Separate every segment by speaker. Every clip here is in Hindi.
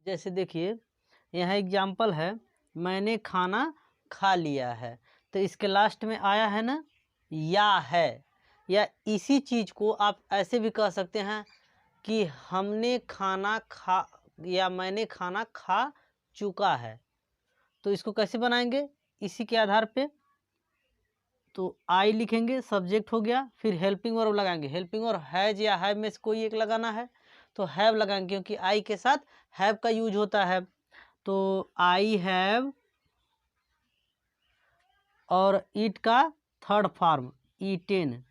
Speaker 1: जैसे देखिए यहाँ एग्जाम्पल है, मैंने खाना खा लिया है, तो इसके लास्ट में आया है ना या है, या इसी चीज़ को आप ऐसे भी कह सकते हैं कि हमने खाना खा, या मैंने खाना खा चुका है। तो इसको कैसे बनाएंगे, इसी के आधार पे तो आई लिखेंगे, सब्जेक्ट हो गया, फिर हेल्पिंग वर्ब लगाएंगे। हेल्पिंग वर्ब हैज या हैव में से कोई एक लगाना है, तो हैव लगाएंगे क्योंकि आई के साथ हैव का यूज होता है। तो आई हैव, और ईट का third form eaten,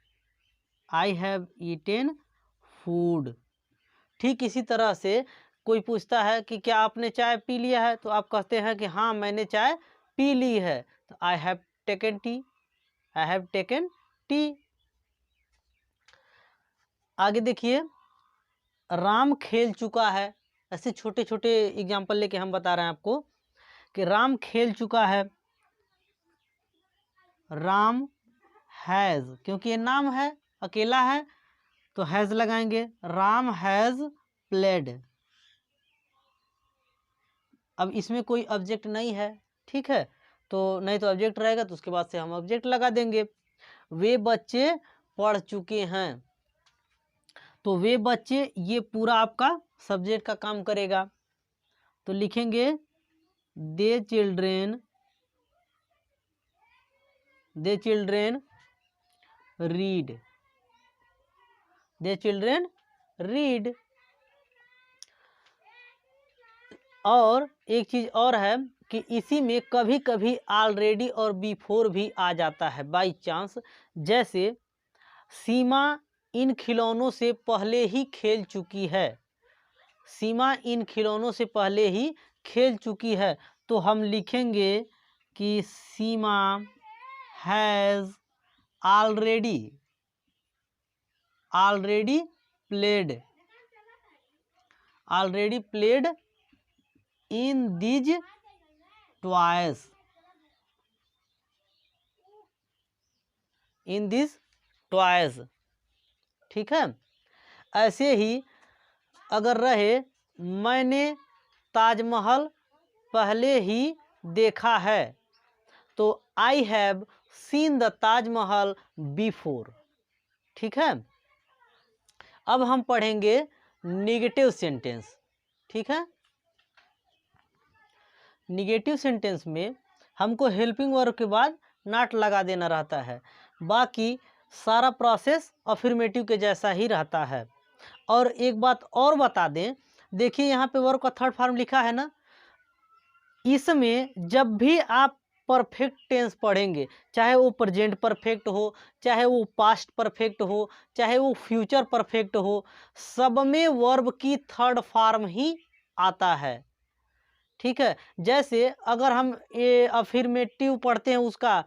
Speaker 1: I have eaten food. ठीक इसी तरह से कोई पूछता है कि क्या आपने चाय पी लिया है, तो आप कहते हैं कि हाँ मैंने चाय पी ली है, तो I have taken T, I have taken T. आगे देखिए, राम खेल चुका है। ऐसे छोटे छोटे एग्जाम्पल लेके हम बता रहे हैं आपको कि राम खेल चुका है। राम हैज़, क्योंकि ये नाम है, अकेला है, तो हैज़ लगाएंगे। Ram has played. अब इसमें कोई ऑब्जेक्ट नहीं है, ठीक है, तो नहीं तो ऑब्जेक्ट रहेगा तो उसके बाद से हम ऑब्जेक्ट लगा देंगे। वे बच्चे पढ़ चुके हैं, तो वे बच्चे ये पूरा आपका सब्जेक्ट का काम करेगा। तो लिखेंगे दे चिल्ड्रेन, दे चिल्ड्रेन रीड, दे चिल्ड्रेन रीड। और एक चीज़ और है कि इसी में कभी कभी ऑलरेडी और बिफोर भी आ जाता है बाई चांस। जैसे सीमा इन खिलौनों से पहले ही खेल चुकी है, सीमा इन खिलौनों से पहले ही खेल चुकी है, तो हम लिखेंगे कि Seema has already, already played, already played in these twice, in this twice. ठीक है, ऐसे ही अगर रहे मैंने ताजमहल पहले ही देखा है, तो I have seen the Taj Mahal before. ठीक है, अब हम पढ़ेंगे निगेटिव सेंटेंस। ठीक है, निगेटिव सेंटेंस में हमको हेल्पिंग वर्ब के बाद नॉट लगा देना रहता है, बाकी सारा प्रोसेस अफर्मेटिव के जैसा ही रहता है। और एक बात और बता दें, देखिए यहाँ पे वर्ब का थर्ड फॉर्म लिखा है ना, इसमें जब भी आप परफेक्ट टेंस पढ़ेंगे, चाहे वो प्रेजेंट परफेक्ट हो, चाहे वो पास्ट परफेक्ट हो, चाहे वो फ्यूचर परफेक्ट हो, सब में वर्ब की थर्ड फॉर्म ही आता है। ठीक है, जैसे अगर हम ये अफर्मेटिव पढ़ते हैं, उसका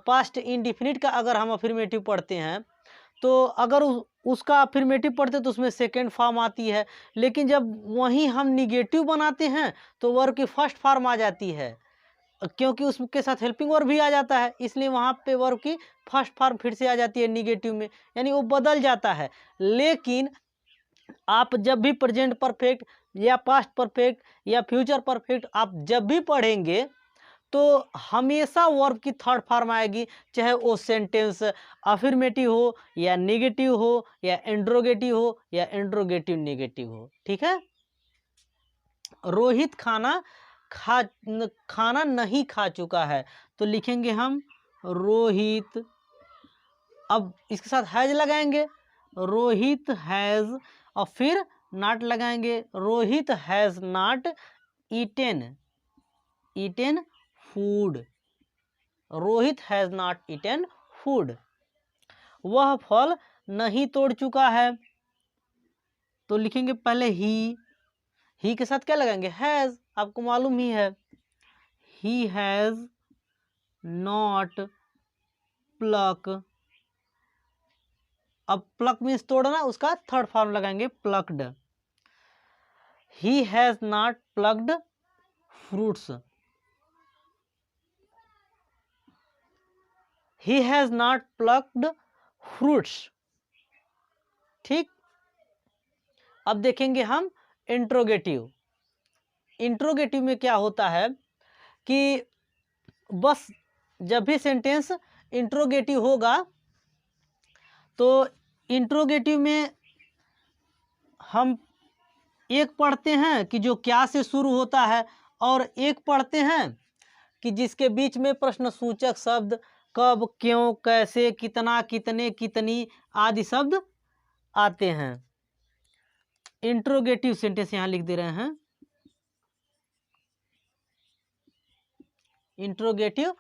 Speaker 1: पास्ट इंडिफिनिट का अगर हम अफर्मेटिव पढ़ते हैं, तो अगर उसका अफर्मेटिव पढ़ते हैं तो उसमें सेकेंड फॉर्म आती है, लेकिन जब वहीं हम निगेटिव बनाते हैं तो वर्ब की फर्स्ट फॉर्म आ जाती है, क्योंकि उसके साथ हेल्पिंग वर्ब भी आ जाता है, इसलिए वहाँ पे वर्ब की फर्स्ट फॉर्म फिर से आ जाती है निगेटिव में, यानी वो बदल जाता है। लेकिन आप जब भी प्रेजेंट परफेक्ट या पास्ट परफेक्ट या फ्यूचर परफेक्ट आप जब भी पढ़ेंगे, तो हमेशा वर्ब की थर्ड फॉर्म आएगी, चाहे वो सेंटेंस अफर्मेटिव हो या नेगेटिव हो या इंट्रोगेटिव हो या इंट्रोगेटिव नेगेटिव हो। ठीक है, रोहित खाना नहीं खा चुका है, तो लिखेंगे हम रोहित, अब इसके साथ हैज लगाएंगे, रोहित हैज, और फिर नॉट लगाएंगे, Rohit has not eaten, eaten food, Rohit has not eaten food. वह फल नहीं तोड़ चुका है, तो लिखेंगे पहले ही के साथ क्या लगाएंगे, हैज, आपको मालूम ही है, ही हैज नॉट प्लक। अब प्लक मीन्स तोड़ना, उसका थर्ड फॉर्म लगाएंगे plucked. He has not plucked fruits, he has not plucked fruits. ठीक, अब देखेंगे हम इंट्रोगेटिव। इंट्रोगेटिव में क्या होता है कि बस जब भी सेंटेंस इंट्रोगेटिव होगा तो इंट्रोगेटिव में हम एक पढ़ते हैं कि जो क्या से शुरू होता है और एक पढ़ते हैं कि जिसके बीच में प्रश्नसूचक शब्द कब, क्यों, कैसे, कितना, कितने, कितनी आदि शब्द आते हैं। इंट्रोगेटिव सेंटेंस यहाँ लिख दे रहे हैं। इंट्रोगेटिव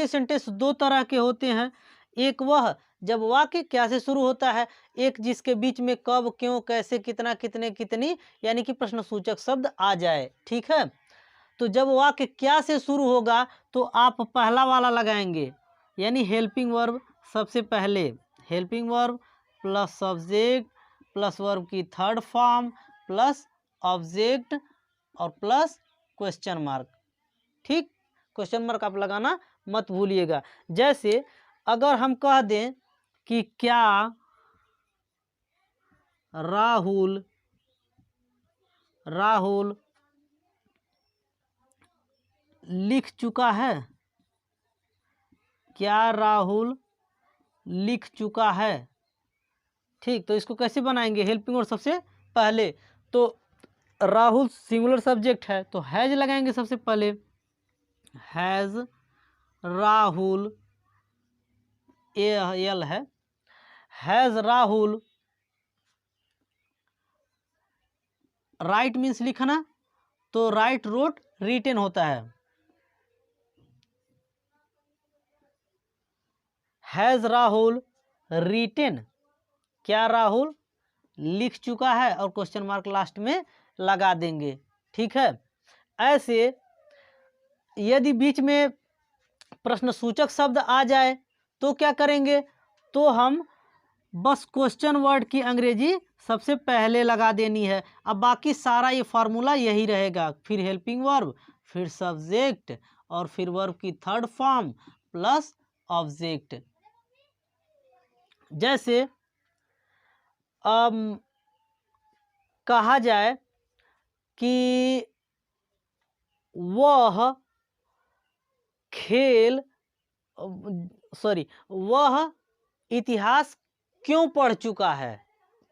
Speaker 1: सेंटेंस दो तरह के होते हैं। एक वह जब वाक्य क्या से शुरू होता है, एक जिसके बीच में कब, क्यों, कैसे, कितना, कितने, कितनी यानी कि प्रश्नसूचक शब्द आ जाए। ठीक है, तो जब वाक्य क्या से शुरू होगा तो आप पहला वाला लगाएंगे, यानी हेल्पिंग वर्ब सबसे पहले। Helping verb plus subject plus verb की थर्ड फॉर्म प्लस ऑब्जेक्ट और प्लस क्वेश्चन मार्क। ठीक, क्वेश्चन मार्क आप लगाना मत भूलिएगा। जैसे अगर हम कह दें कि क्या राहुल लिख चुका है, क्या राहुल लिख चुका है। ठीक, तो इसको कैसे बनाएंगे, हेल्पिंग वर्ब सबसे पहले। तो राहुल सिंगुलर सब्जेक्ट है तो हैज लगाएंगे सबसे पहले। हैज राहुल, एल है, हैज राहुल। राइट मीन्स लिखना, तो राइट, रोट, रिटेन होता है। हैज राहुल रिटेन, क्या राहुल लिख चुका है, और क्वेश्चन मार्क लास्ट में लगा देंगे। ठीक है, ऐसे यदि बीच में प्रश्नसूचक शब्द आ जाए तो क्या करेंगे, तो हम बस क्वेश्चन वर्ड की अंग्रेजी सबसे पहले लगा देनी है। अब बाकी सारा ये फार्मूला यही रहेगा, फिर हेल्पिंग वर्ब, फिर सब्जेक्ट और फिर वर्ब की थर्ड फॉर्म प्लस ऑब्जेक्ट। जैसे कहा जाए कि वह वह इतिहास क्यों पढ़ चुका है,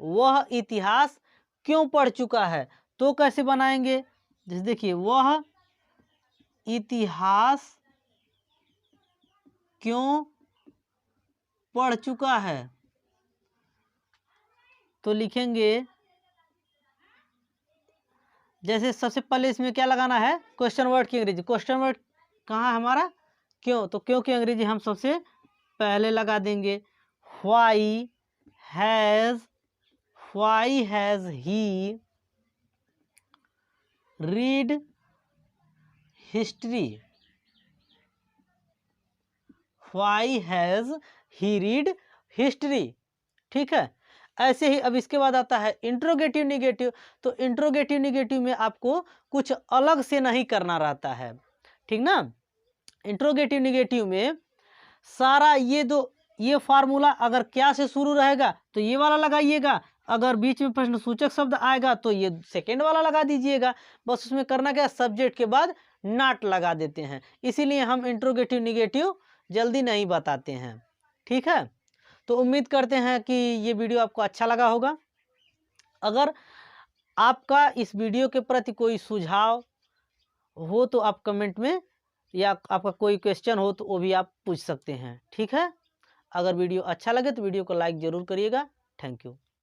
Speaker 1: वह इतिहास क्यों पढ़ चुका है, तो कैसे बनाएंगे। जैसे देखिए, वह इतिहास क्यों पढ़ चुका है, तो लिखेंगे जैसे सबसे पहले इसमें क्या लगाना है, क्वेश्चन वर्ड की अंग्रेजी। क्वेश्चन वर्ड कहाँ है हमारा, क्यों, तो क्यों की अंग्रेजी हम सबसे पहले लगा देंगे। Why has he read history, why has he read history. ठीक है, ऐसे ही अब इसके बाद आता है इंट्रोगेटिव निगेटिव। तो इंट्रोगेटिव निगेटिव में आपको कुछ अलग से नहीं करना रहता है, ठीक ना। इंट्रोगेटिव निगेटिव में सारा ये फार्मूला अगर क्या से शुरू रहेगा तो ये वाला लगाइएगा, अगर बीच में प्रश्नसूचक शब्द आएगा तो ये सेकेंड वाला लगा दीजिएगा। बस उसमें करना क्या, सब्जेक्ट के बाद नॉट लगा देते हैं, इसीलिए हम इंट्रोगेटिव निगेटिव जल्दी नहीं बताते हैं। ठीक है, तो उम्मीद करते हैं कि ये वीडियो आपको अच्छा लगा होगा। अगर आपका इस वीडियो के प्रति कोई सुझाव हो तो आप कमेंट में, या आपका कोई क्वेश्चन हो तो वो भी आप पूछ सकते हैं। ठीक है, अगर वीडियो अच्छा लगे तो वीडियो को लाइक ज़रूर करिएगा। Thank you.